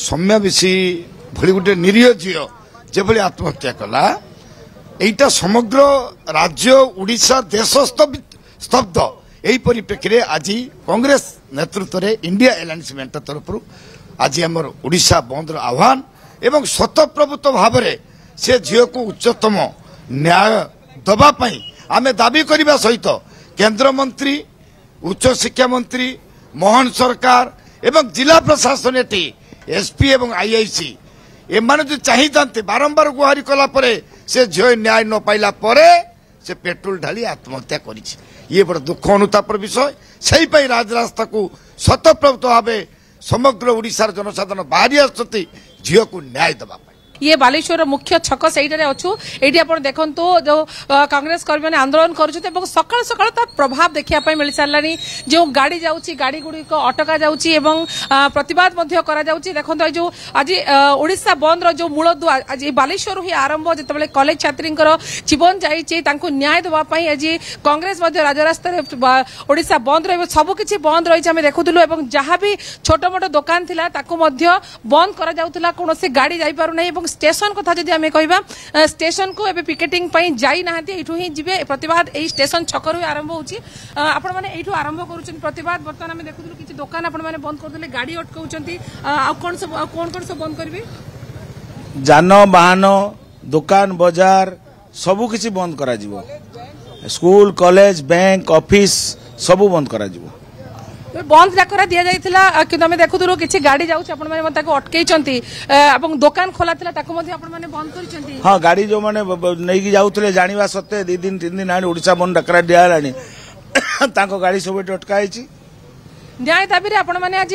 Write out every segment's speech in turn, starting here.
सौम्या विशी भली गोटे निरीह झील जो आत्महत्या कला एटा समग्र राज्य उड़ीसा देश स्तब्ध यही परिप्रेक्षी में आज कांग्रेस नेतृत्व में इंडिया एलायंस मेंट तरफ आज आम उड़ीसा बंद आह्वान एवं स्वतःप्रभुत्व भाव में से झील को उच्चतम न्याय दवापाई आम दाबी करने सहित केंद्र मंत्री उच्च शिक्षा मंत्री मोहन सरकार एवं जिला प्रशासन एसपी एवं आईआईसी एमाने जो चाहिए बारंबार गुहारी कला से झील न्याय न पाइला से पेट्रोल ढाली आत्महत्या कर ये बड़ दुख अनुतापर विषय से राजरास्ता को स्वतःप्रभुत्व भाव समग्र ओडिशार जनसाधारण बाहरी आसती झील को न्याय दवा ये बालेश्वर मुख्य छक से अच्छु ये आप देखु जो कांग्रेस कर्मी मैंने आंदोलन कर सकाल सकाल तार प्रभाव देखा मिल सारा जो गाड़ी जाऊँगी गाड़ी गुड़िक अटका जाऊँगी प्रतिवाद देखो जो आज ओडिशा बंद जो मूलदुआ आज बालेश्वर ही आरंभ जिते कॉलेज छात्री जीवन जाइए न्याय देवाई आज कांग्रेस राजरास्ता ओडिशा बंद रही सबकि बंद रही आम देखुलू जहाँ भी छोट मोट दुकान थिला बंद करा कौन गाड़ी जापार स्टेशन कथा जदि आमे कहबा स्टेशन को एबे पिकेटिंग पई जाई नाहंती एठू ही जिबे प्रतिवाद एई स्टेशन छकरु आरंभ होउची आपण माने एठू आरंभ करूछन प्रतिवाद वर्तमान आमे देखुदलु किछि दुकान आपण माने बंद कर देले गाड़ी अटकाउछंती आ कोन सब बंद करबे जान वाहन दुकान बाजार सबु किछि बंद करा जिवो स्कूल कॉलेज बैंक ऑफिस सबु बंद करा जिवो बंद डाकरा दि जाइथिला किंतु आमे देखुदुरु किछि गाड़ी जाउछ आपण माने ताको अटकेइचंती एवं दुकान खोला थिला ताको मध्ये आपण माने बंद करिसंती हां गाड़ी जो माने नै कि जाउथले जानिबा सत्ते 2 दिन 3 दिन आनी ओडिसा बंद डाकरा दियालानी ताको गाड़ी सब अटकाइछि न्याय दाबी रे आपण माने आज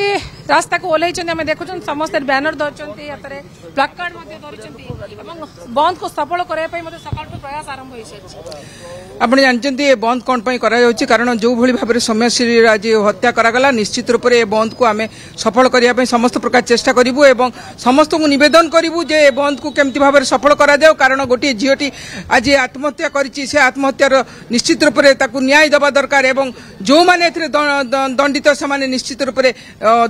रास्ता को ओलेइचंती आमे देखुछन समस्त बैनर धरचंती यातरे प्लाकार्ड मध्ये धरचंती एवं बंद को सफल करे पई मध्ये सकाळ प्रयास आरंभ होइछ आपण जानचंती ए बंद कोन पई करा जाउची कारण जो भली भाबरे समयश्री आज हत्या करागला निश्चित रूप से बंद को आमे सफल करिया पई समस्त प्रकार चेष्टा करिवु एवं समस्त को निवेदन करिवु जे बंद को केमति भाबरे सफल करा जाओ कारण गोटे झीटी आज आत्महत्या करिछि से आत्महत्यार निश्चित रूप से ताकू न्याय दबा दरकार एवं जो माने एथरे दंडित माने निश्चित रूप से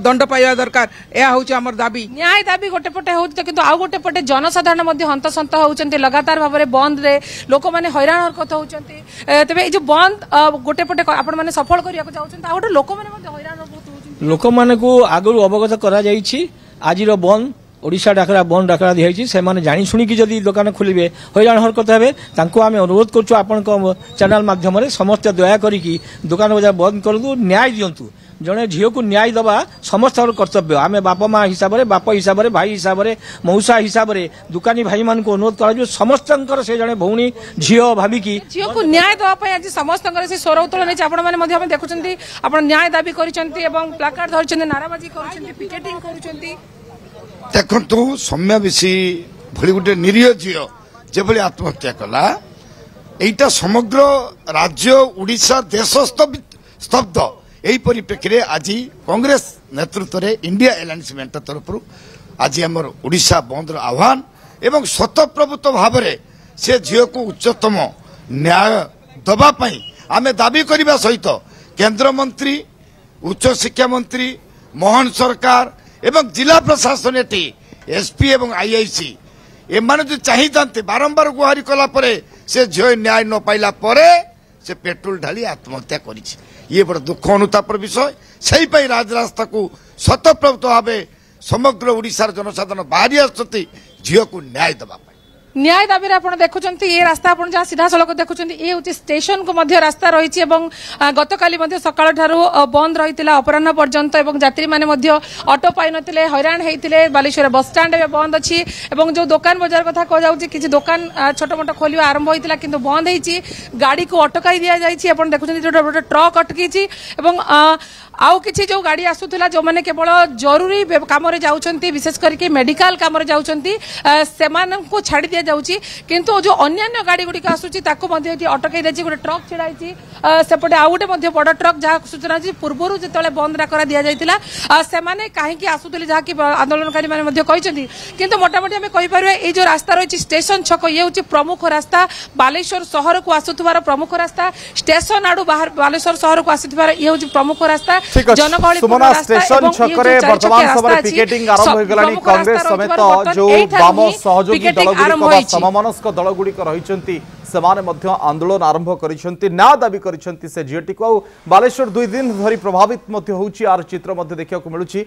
दंड पाइबा दरकार या होउची हमर दाबी न्याय दाबी गोटे पटे होउची किंतु आ गोटे पटे जनसाधारण मध्ये हंतसंत होउचंती लगातार भाव में बंद रे लोक माने हैरान हरकत होउचंती तबे जो बंद गोटे पटे आपण माने सफल करिया को जाउचंती आ गोटे लोक माने मध्ये हैरान होउचंती लोक माने को आगु अवगत करा जाईछि आजिरो बंद ओडिशा डाकरा बंद डाकरा दिखाई से माने जानी सुनी की जदि दुकान खोलिबे हैरान हरकत हेबे तांको आमे अनुरोध करछु आपन को चैनल माध्यम रे समस्त दया करी की दुकान बाजार बंद करदु न्याय दियंतु जने झील को न्याय दबा समस्त कर्तव्य आम बाप माँ हिसाब से बाप हिसाब से भाई हिसाब से मौसा हिसाब से दुकानी भाई मान को अनुरोध कर समस्त से जड़े भौणी झील भाविकी झील को न्याय दवाई आज समस्त से स्वर उत्तोलन आप देखुं आप न्याय दाबी प्लाकार्ड धरते नाराबाजी पिकेटिंग देखु सौम्या विशी भली गोटे निरीह झील जो आत्महत्या कला एटा समग्र राज्य उड़ीसा देश स्तब्ध यही परिप्रेक्षी में आज कांग्रेस नेतृत्व में इंडिया एलायंस मेंट तरफ आज आम उड़ीसा बंद आह्वान एवं स्वतःप्रभुत्व भाव में से झील को उच्चतम न्याय दवापाई आम दाबी करने सहित केंद्र मंत्री उच्च शिक्षा मंत्री मोहन सरकार एवं जिला प्रशासन एसपी एवं आईआईसी एमाने जो चाहिए बारंबार गुहारी कला से झील न्याय न पाइला से पेट्रोल ढाली आत्महत्या कर ये बड़ दुख अनुतापर विषय से राजरास्ता को स्वतःप्रभुत्व भाव समग्र ओडिशार जनसाधारण बाहरी आसती झील को न्याय दवा न्याय दाबी आप देखुं ये रास्ता आप जहाँ सीधा सड़क देखुं ये हूँ स्टेशन को मध्य रास्ता रही गत काली सकाल ठारू बंद रही अपराह पर्यंत यात्री मैंने ऑटो पाई नथिले हैरान होते बालेश्वर बस स्टाण्ड बंद अच्छी जो दुकान बाजार कथा कहुँ कि दुकान छोट मोट खोल आरंभ होता कि बंद होती गाड़ी को अटकाई दि जाए देखुं गोटे ट्रक अटकी आउ किसी जो गाड़ी आसूला जो मैंने केवल जरूरी काम जाऊँच विशेष करके मेडिकल काम जाऊँच से छाड़ी दि जाऊँगी किंतु जो अन्य गाड़ी गुड़िक आसूची अटकई दी गोटे ट्रक छिड़ाई सेपटे आउ गोटे बड़ ट्रक जहाँ सूचना अच्छी पूर्व जो बंद डाकरा दि जाता से कहीं आसूले जहाँकि आंदोलनकारी मैंने किंतु मोटामोटी आम कहीपर ये जो रास्ता रही स्टेशन छक ये हूँ प्रमुख रास्ता बालेश्वर सहर को आसुवार प्रमुख रास्ता स्टेशन आड़ू बाहर बालेश्वर सहर को आसुवार ये हूँ प्रमुख रास्ता ठीक अछि सुमना स्टेशन छकरे वर्तमान समय पिकेटिंग आरंभ हो गलानी कांग्रेस समेत जो वाम सहयोगी दलगुड़िक सममनस्क दलगुड़िक रहिसंती सेमाने मध्य आंदोलन आरंभ करिसंती न्याय दाबी करिसंती से जीएटी को बालेश्वर 2 दिन धरी प्रभावित मध्य होउची आर चित्र मध्य देखिया को मिलुची।